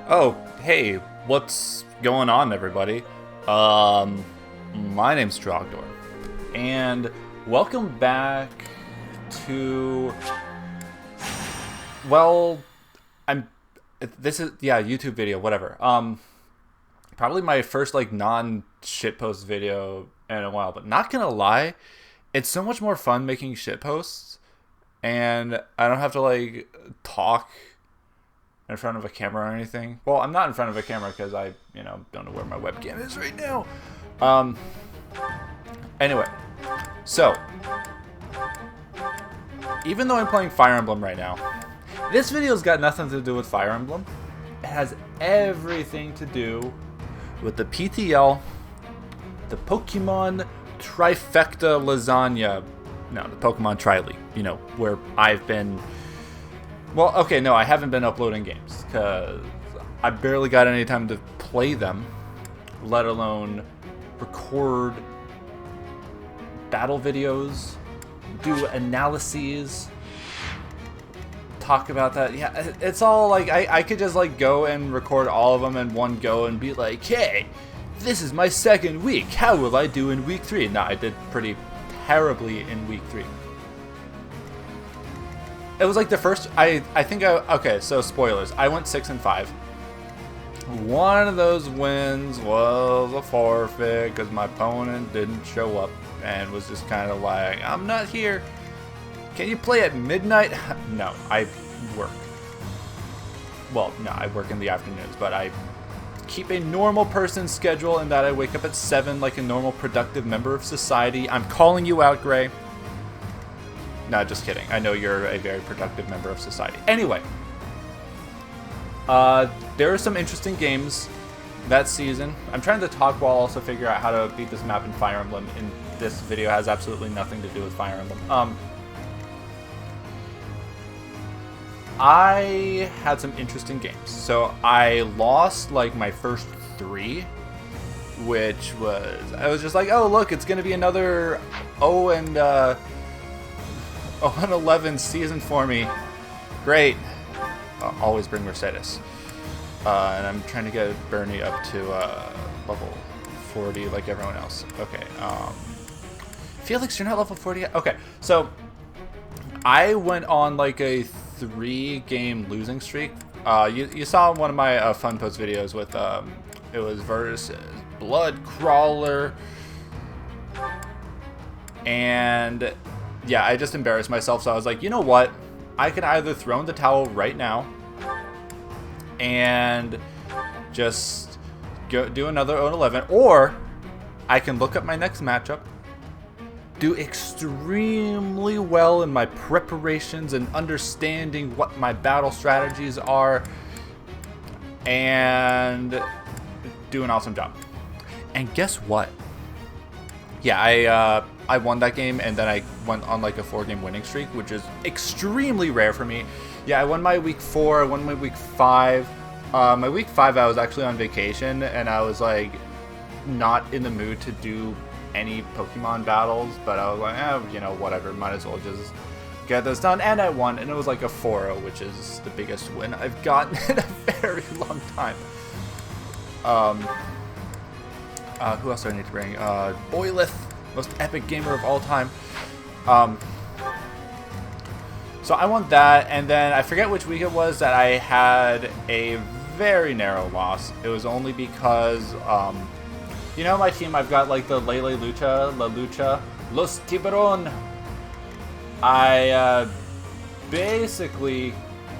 Oh, hey, what's going on, everybody? My name's Drogdor, and welcome back to, well, this is, yeah, YouTube video, whatever. Probably my first, like, non-shitpost video in a while, but not gonna lie, it's so much more fun making shitposts, and I don't have to, like, talk in front of a camera or anything. Well, I'm not in front of a camera because I, don't know where my webcam is right now. Anyway, so even though I'm playing Fire Emblem right now, this video's got nothing to do with Fire Emblem. It has everything to do with the PTL, the Pokemon Trifecta Lasagna. No, the Pokemon Tri-League, where I've been... Well, okay, no, I haven't been uploading games because I barely got any time to play them, let alone record battle videos, do analyses, talk about that. Yeah, it's all like, I could just like go and record all of them in one go and be like, hey, this is my second week. How will I do in week 3? No, I did pretty terribly in week 3. It was like the first, okay, so spoilers. I went 6-5. One of those wins was a forfeit because my opponent didn't show up and was just kind of like, I'm not here. Can you play at midnight? No, I work. Well, no, I work in the afternoons, but I keep a normal person's schedule in that I wake up at 7 like a normal productive member of society. I'm calling you out, Gray. No, just kidding. I know you're a very productive member of society. Anyway, there are some interesting games that season. I'm trying to talk while also figure out how to beat this map in Fire Emblem. And this video has absolutely nothing to do with Fire Emblem. I had some interesting games. So I lost like my first 3, which was, I was just like, oh look, it's gonna be another 0-11 season for me. Great. Always bring Mercedes. And I'm trying to get Bernie up to level 40 like everyone else. Okay. Felix, you're not level 40 yet? Okay. So I went on like a 3-game losing streak. You saw one of my fun post videos with it was versus Blood Crawler, and yeah, I just embarrassed myself, so I was like, you know what? I can either throw in the towel right now and just go do another 0-11, or I can look up my next matchup, do extremely well in my preparations and understanding what my battle strategies are, and do an awesome job. And guess what? Yeah, I won that game, and then I went on like a 4-game winning streak, which is extremely rare for me. Yeah, I won my week 4, I won my week 5. My week 5, I was actually on vacation, and I was like not in the mood to do any Pokemon battles, but I was like, whatever, might as well just get this done. And I won, and it was like a 4-0, which is the biggest win I've gotten in a very long time. Who else do I need to bring? Boyleth, most epic gamer of all time. So I won that, and then I forget which week it was that I had a very narrow loss. It was only because, my team, I've got like the Lele Lucha, La Lucha, Los Tiburon. I basically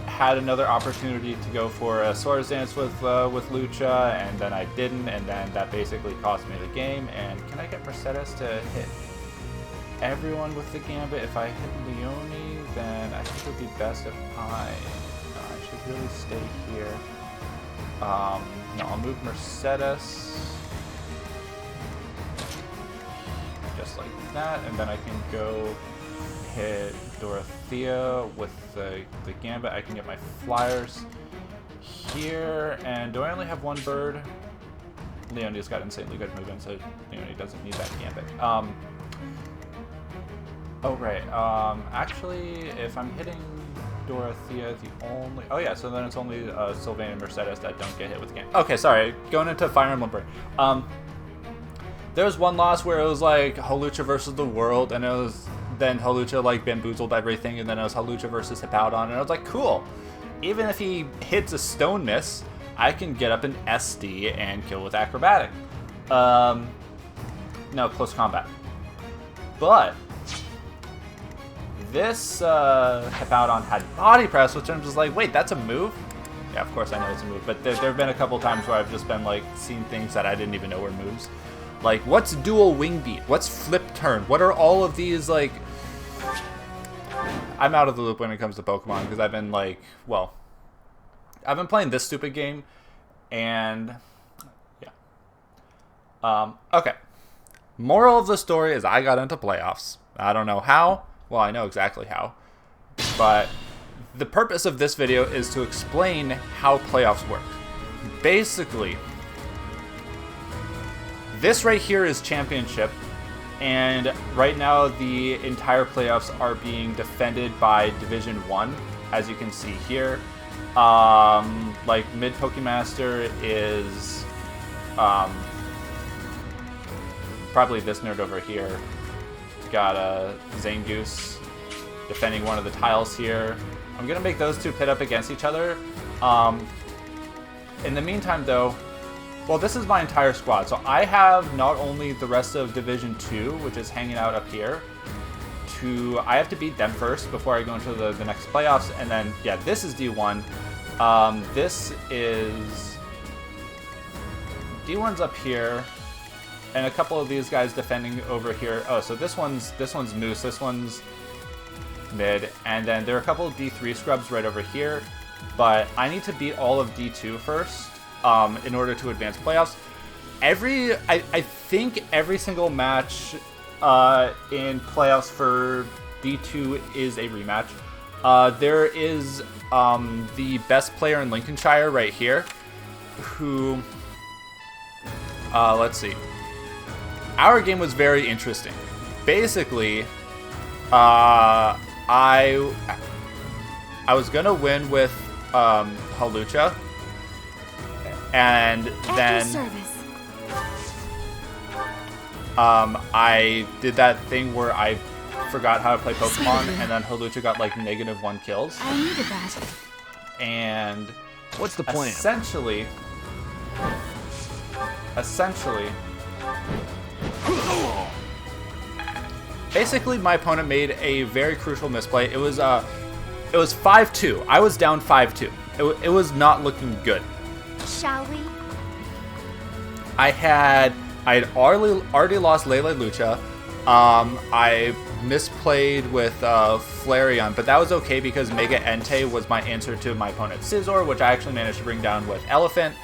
had another opportunity to go for a Swords Dance with Lucha, and then I didn't, and then that basically cost me the game. And can I get Mercedes to hit everyone with the Gambit? If I hit Leone, then I think it would be best if I should really stay here. No, I'll move Mercedes just like that, and then I can go hit Dorothea with the Gambit. I can get my flyers here, and do I only have one bird? Leone's got insanely good movement, so Leone doesn't need that Gambit. Oh, right. Actually, if I'm hitting Dorothea the only... Oh yeah, so then it's only Sylvain and Mercedes that don't get hit with the game. Okay, sorry. Going into Fire Emblem Brain. There was one loss where it was like Hawlucha versus the world, and it was then Hawlucha like bamboozled everything, and then it was Hawlucha versus Hippowdon, and I was like, cool. Even if he hits a stone miss, I can get up an SD and kill with acrobatic. No, close combat. But this Hippowdon had body press, which I'm just like, wait, that's a move? Yeah, of course I know it's a move, but there have been a couple times where I've just been like seeing things that I didn't even know were moves. Like, what's dual wing beat? What's flip turn? What are all of these, like... I'm out of the loop when it comes to Pokemon, because I've been, like, well... I've been playing this stupid game, and... yeah. Okay. Moral of the story is I got into playoffs. I don't know how. Well, I know exactly how. But the purpose of this video is to explain how playoffs work. Basically... this right here is championship, and right now the entire playoffs are being defended by Division 1, as you can see here. Like, mid Pokemaster is probably this nerd over here. Got a Zangoose defending one of the tiles here. I'm going to make those two pit up against each other. In the meantime, though, well, this is my entire squad. So I have not only the rest of Division 2, which is hanging out up here, I have to beat them first before I go into the next playoffs. And then, yeah, this is D1. This is... D1's up here. And a couple of these guys defending over here. Oh, so this one's Moose. This one's mid. And then there are a couple of D3 scrubs right over here. But I need to beat all of D2 first. In order to advance playoffs. I think every single match in playoffs for D2 is a rematch. There is the best player in Lincolnshire right here, who, let's see. Our game was very interesting. Basically, I was gonna win with Hawlucha. And then I did that thing where I forgot how to play Pokemon, and then Hawlucha got like -1 kills. I needed that. And what's the plan? Basically, my opponent made a very crucial misplay. It was 5-2. I was down 5-2. It was not looking good. Shall we? I had already lost Lele Lucha. I misplayed with Flareon, but that was okay because Mega Entei was my answer to my opponent's Scizor, which I actually managed to bring down with Elephant.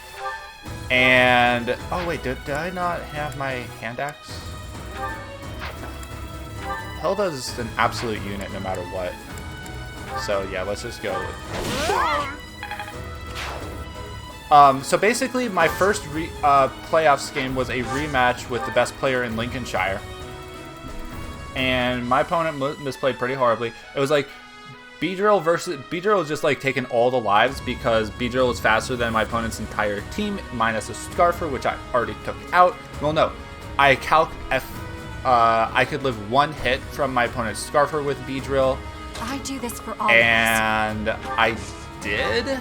And oh wait, did I not have my Hand Axe? Hilda's an absolute unit no matter what. So yeah, let's just go with... so basically, my first playoffs game was a rematch with the best player in Lincolnshire. And my opponent misplayed pretty horribly. It was like Beedrill was just like taking all the lives because Beedrill was faster than my opponent's entire team, minus a Scarfer, which I already took out. Well, no. I could live one hit from my opponent's Scarfer with Beedrill. I do this for all and I did.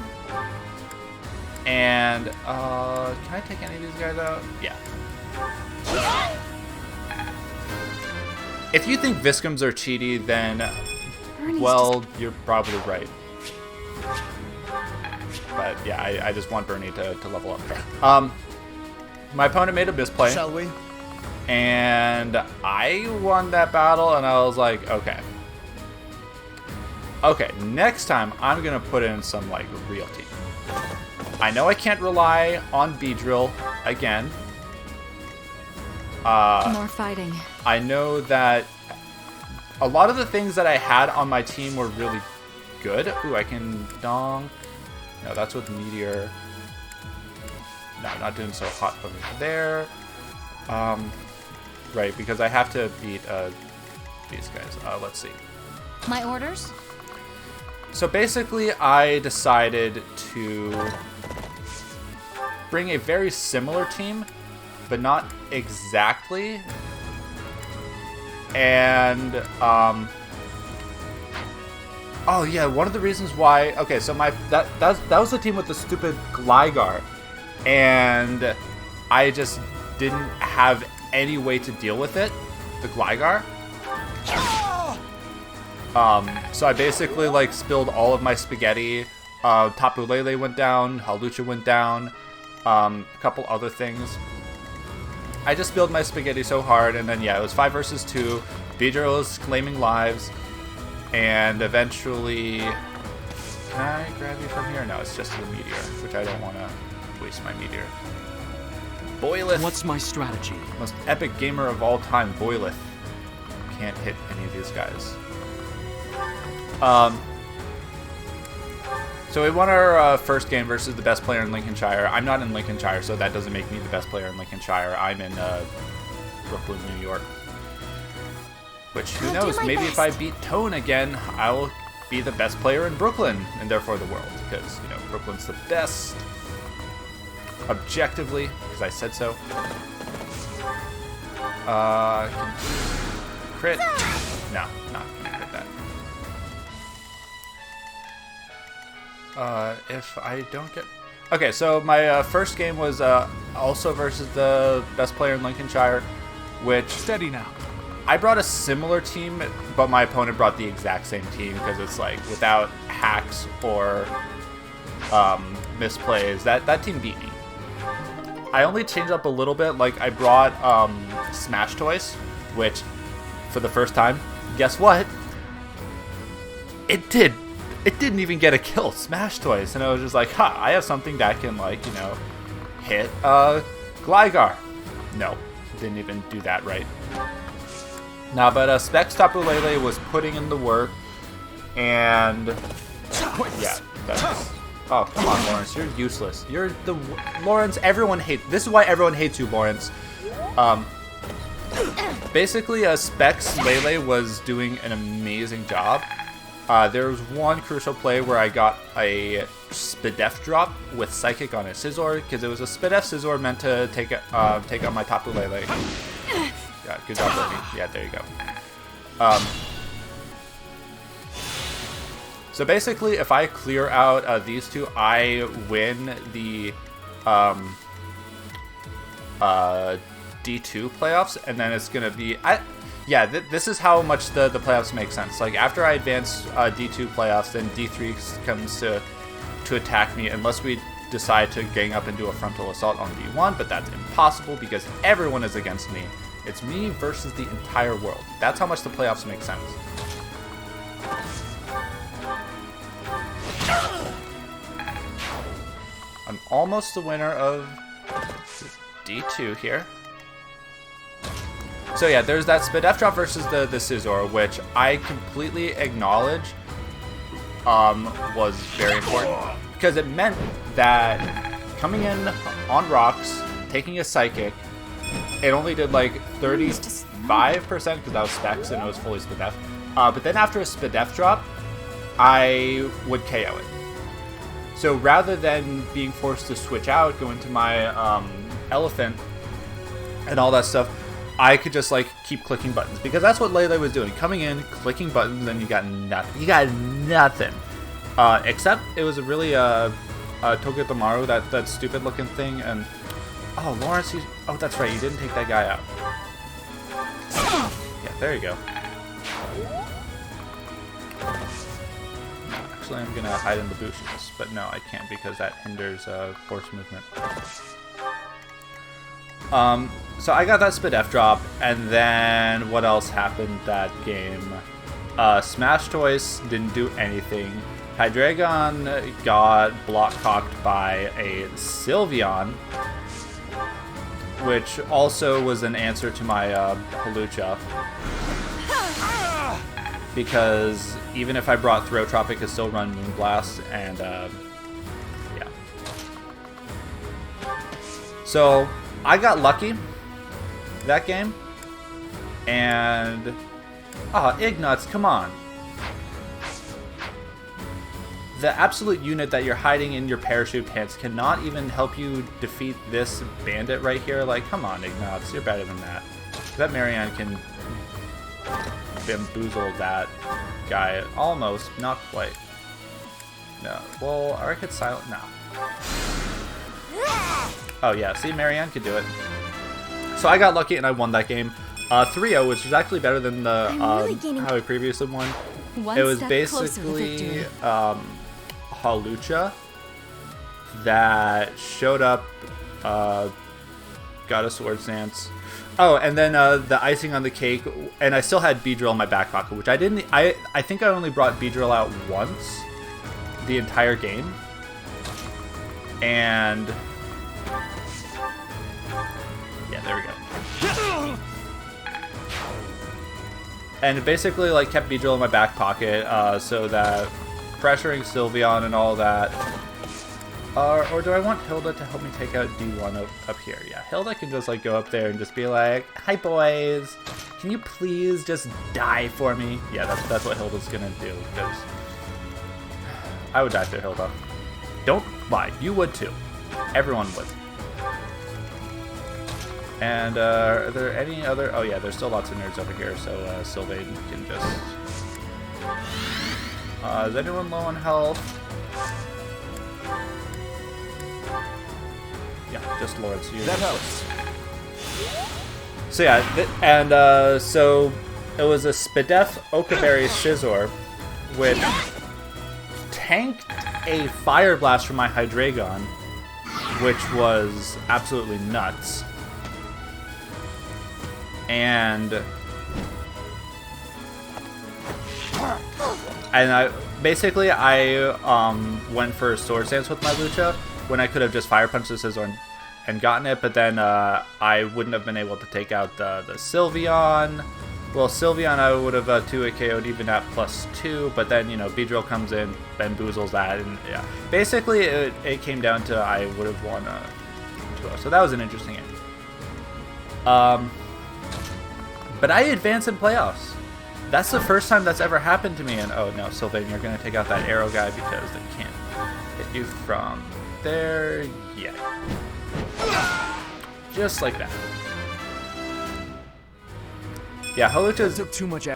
And, can I take any of these guys out? Yeah. If you think Viscums are cheaty, then, well, you're probably right. But, yeah, I just want Bernie to level up. My opponent made a misplay. Shall we? And I won that battle, and I was like, okay. Okay, next time, I'm going to put in some, like, realty. I know I can't rely on Beedrill again. More fighting. I know that a lot of the things that I had on my team were really good. Ooh, I can donk. No, that's with Meteor. No, I'm not doing so hot over there. Right, because I have to beat these guys. Let's see. My orders? So basically, I decided to bring a very similar team, but not exactly. And, oh yeah, one of the reasons why, okay, so that was the team with the stupid Gligar, and I just didn't have any way to deal with it, the Gligar. So I basically like spilled all of my spaghetti. Tapu Lele went down, Hawlucha went down, a couple other things. I just spilled my spaghetti so hard, and then yeah, it was 5 versus 2. Beedrill was claiming lives, and eventually, can I grab you from here? No, it's just the meteor, which I don't want to waste my meteor. Boyleth. What's my strategy? Most epic gamer of all time, Boyleth. Can't hit any of these guys. So we won our first game versus the best player in Lincolnshire. I'm not in Lincolnshire, so that doesn't make me the best player in Lincolnshire. I'm in Brooklyn, New York. Which, who knows, maybe if I beat Tone again, I'll be the best player in Brooklyn, and therefore the world. Because, you know, Brooklyn's the best. Objectively, because I said so. Crit? No, not gonna crit that. If I don't get... Okay, so my first game was also versus the best player in Lincolnshire, which... Steady now. I brought a similar team, but my opponent brought the exact same team, because it's like, without hacks or misplays, that team beat me. I only changed up a little bit, like I brought Smash Toys, which, for the first time, guess what? It didn't even get a kill, Smash Toys, and I was just like, ha, I have something that can, like, you know, hit Gligar. No, didn't even do that right. Now, but Specs Tapu Lele was putting in the work, and yeah, that's... Oh, come on, Lawrence, you're useless. You're the... Lawrence, everyone hates... This is why everyone hates you, Lawrence. Basically, Specs Lele was doing an amazing job. There was one crucial play where I got a Spadef drop with Psychic on a Scizor, because it was a Spadef Scizor meant to take out my Tapu Lele. Yeah, good job, Lenny. Yeah, there you go. So basically, if I clear out these two, I win the D2 playoffs, and then it's gonna be... this is how much the playoffs make sense. Like, after I advance D2 playoffs, then D3 comes to attack me, unless we decide to gang up and do a frontal assault on D1, but that's impossible because everyone is against me. It's me versus the entire world. That's how much the playoffs make sense. I'm almost the winner of D2 here. So yeah, there's that Spadef drop versus the Scizor, which I completely acknowledge was very important. Because it meant that coming in on rocks, taking a Psychic, it only did like 35%, because that was Specs and it was fully Spadef. But then after a Spadef drop, I would KO it. So rather than being forced to switch out, go into my Elephant and all that stuff, I could just like keep clicking buttons, because that's what Lele was doing. Coming in, clicking buttons, and you got nothing. You got nothing. Except it was a really Togedemaru, that stupid looking thing, and oh, Lawrence, oh, that's right, you didn't take that guy out. Yeah, there you go. Actually, I'm gonna hide in the bushes, but no, I can't because that hinders force movement. So I got that Spadef drop, and then what else happened that game? Smash Toys didn't do anything. Hydreigon got block cocked by a Sylveon, which also was an answer to my Hawlucha. Because even if I brought Throw-Trop, it could still run Moonblast, and yeah. So I got lucky that game, and Ignuts, come on. the absolute unit that you're hiding in your parachute pants cannot even help you defeat this bandit right here. Like, come on, Ignatz, you're better than that. That Marianne can bamboozle that guy. Almost, not quite. No. Well, Arc hit silent. No. Oh yeah, see, Marianne could do it. So I got lucky and I won that game. 3-0, which was actually better than the how I previously won. It was basically Halucha that showed up, got a sword stance. Oh, and then the icing on the cake, and I still had Beedrill in my back pocket, which I didn't. I think I only brought Beedrill out once the entire game, and yeah, there we go. And basically, like, kept Beedrill in my back pocket, so that pressuring Sylveon and all that. Or do I want Hilda to help me take out D1 up here? Yeah, Hilda can just, like, go up there and just be like, "Hi, boys. Can you please just die for me?" Yeah, that's what Hilda's gonna do, because I would die for Hilda. Don't lie. You would, too. Everyone would. And are there any other... Oh yeah, there's still lots of nerds over here, so Sylvain can just... is anyone low on health? Yeah, just Lords. That helps. So yeah, so it was a Spadef Okaberry Scizor, which tanked a Fire Blast from my Hydreigon, which was absolutely nuts. And I basically went for a Sword Stance with my Lucha when I could have just Fire Punched the Scizor and gotten it, but then I wouldn't have been able to take out the Sylveon. Well, Sylveon I would have 2-hit KO'd even at +2, but then, you know, Beedrill comes in, bamboozles that, and yeah. Basically, it came down to I would have won 2-0, so that was an interesting game. But I advanced in playoffs. That's the first time that's ever happened to me. And oh no, Sylvain, you're gonna take out that arrow guy because they can't hit you from there yet. Just like that. Yeah, Holucha took too much.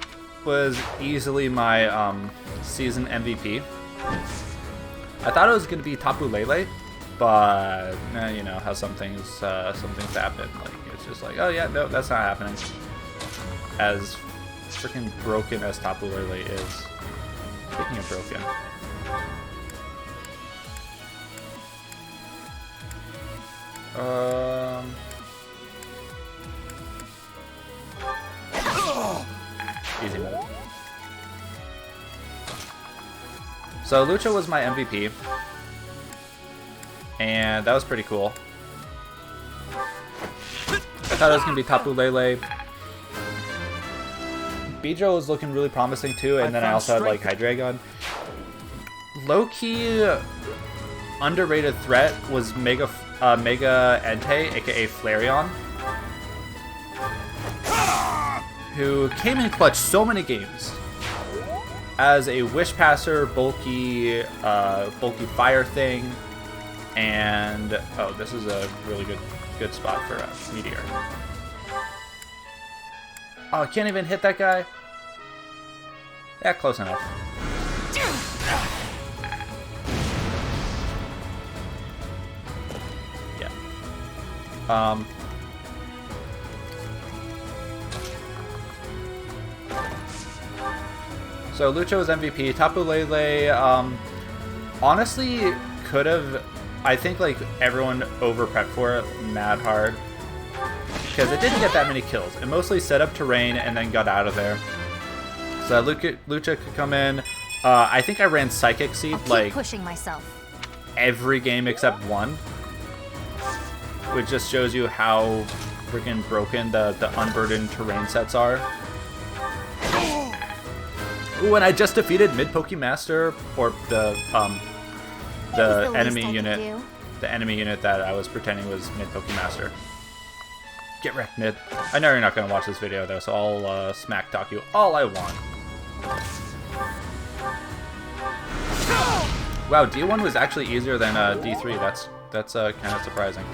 Was easily my season MVP. I thought it was gonna be Tapu Lele, but you know how some things happen. Like it's just like, oh yeah, no, that's not happening. As freaking broken as Tapu Lele is. Speaking of broken. Easy mode. So Lucha was my MVP. And that was pretty cool. I thought it was going to be Tapu Lele. Beedrill was looking really promising too, and then I also had like Hydreigon. Low-key underrated threat was Mega Entei, aka Flareon, who came in clutch so many games as a Wish Passer, bulky fire thing, and oh, this is a really good spot for a Meteor. Oh, I can't even hit that guy? Yeah, close enough. Yeah. So Lucha was MVP. Tapu Lele, honestly, could have... I think, like, everyone over-prepped for it mad hard. Because it didn't get that many kills. It mostly set up terrain and then got out of there. So Lucha could come in. I think I ran Psychic Seed like pushing myself. Every game except one. Which just shows you how freaking broken the unburdened terrain sets are. Ooh, and I just defeated Mid Pokemaster, or the enemy unit. The enemy unit that I was pretending was Mid Pokemaster. Get wrecked, Mid. I know you're not going to watch this video, though, so I'll smack talk you all I want. Wow, D1 was actually easier than D3. That's kind of surprising.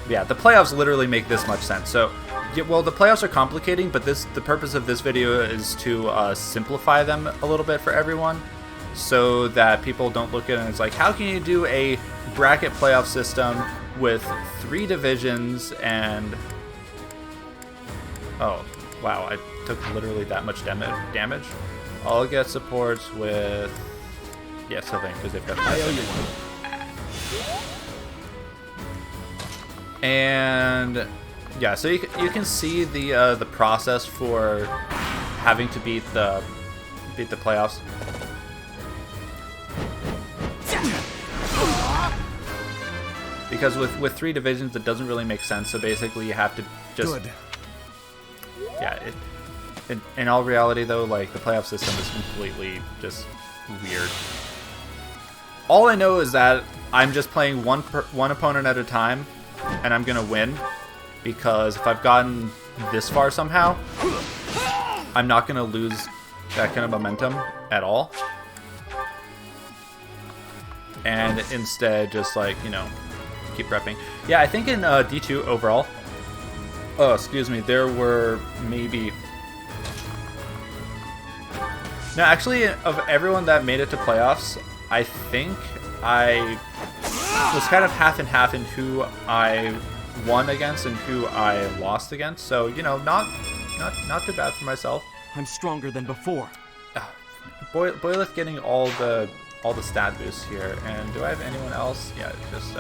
Yeah, the playoffs literally make this much sense. So, yeah, well, the playoffs are complicating, but the purpose of this video is to simplify them a little bit for everyone, so that people don't look at it and it's like, how can you do a bracket playoff system with 3 divisions and... Oh, wow, I took literally that much damage. I'll get supports with... Yeah, Sylvain, because they've got... I owe you one. And yeah, so you can see the process for having to beat the playoffs. Because with 3 divisions, it doesn't really make sense. So basically, you have to just... Good. Yeah, in all reality, though, like, the playoff system is completely just weird. All I know is that I'm just playing one opponent at a time, and I'm gonna win, because if I've gotten this far somehow, I'm not gonna lose that kind of momentum at all, and instead just, like, you know, keep prepping. Yeah, I think in D2 overall, oh, excuse me, there were maybe... No, actually, of everyone that made it to playoffs, I think I was kind of half and half in who I won against and who I lost against. So, you know, not too bad for myself. I'm stronger than before. Boyleth getting all the stat boosts here. And do I have anyone else? Yeah, just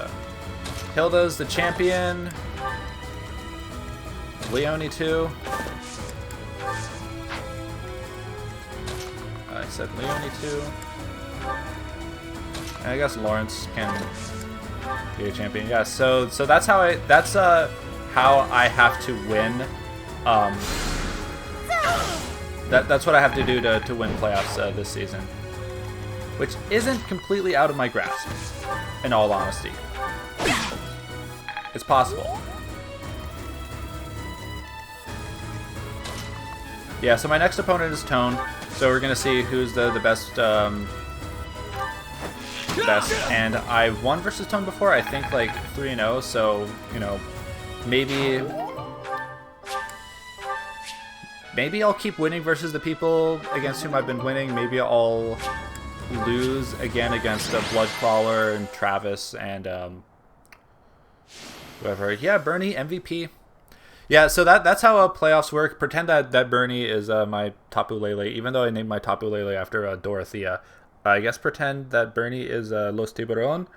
Hilda's the champion. Leonie too. I said Leonie too. And I guess Lawrence can be a champion. Yeah, so that's how I have to win. That's what I have to do to win playoffs this season, which isn't completely out of my grasp, in all honesty. It's possible. Yeah, so my next opponent is Tone. So we're gonna see who's the best. And I won versus Tone before, I think like 3-0, so, you know, maybe I'll keep winning versus the people against whom I've been winning. Maybe I'll lose again against Bloodcrawler and Travis and whoever. Yeah, Bernie, MVP. Yeah, so that's how playoffs work. Pretend that Bernie is my Tapu Lele, even though I named my Tapu Lele after Dorothea. I guess pretend that Bernie is Los Tiburon.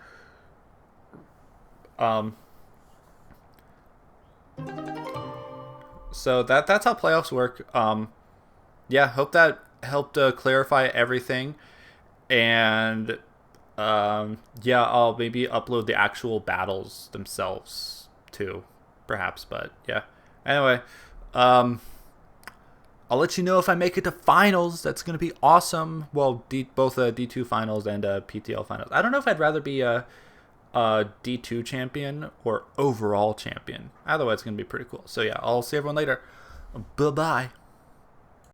So that's how playoffs work. Yeah, hope that helped clarify everything. And yeah, I'll maybe upload the actual battles themselves too, perhaps. But yeah, anyway, I'll let you know if I make it to finals. That's going to be awesome. Well, both D2 finals and PTL finals. I don't know if I'd rather be a D2 champion or overall champion. Either way, it's going to be pretty cool. So yeah, I'll see everyone later. Bye-bye.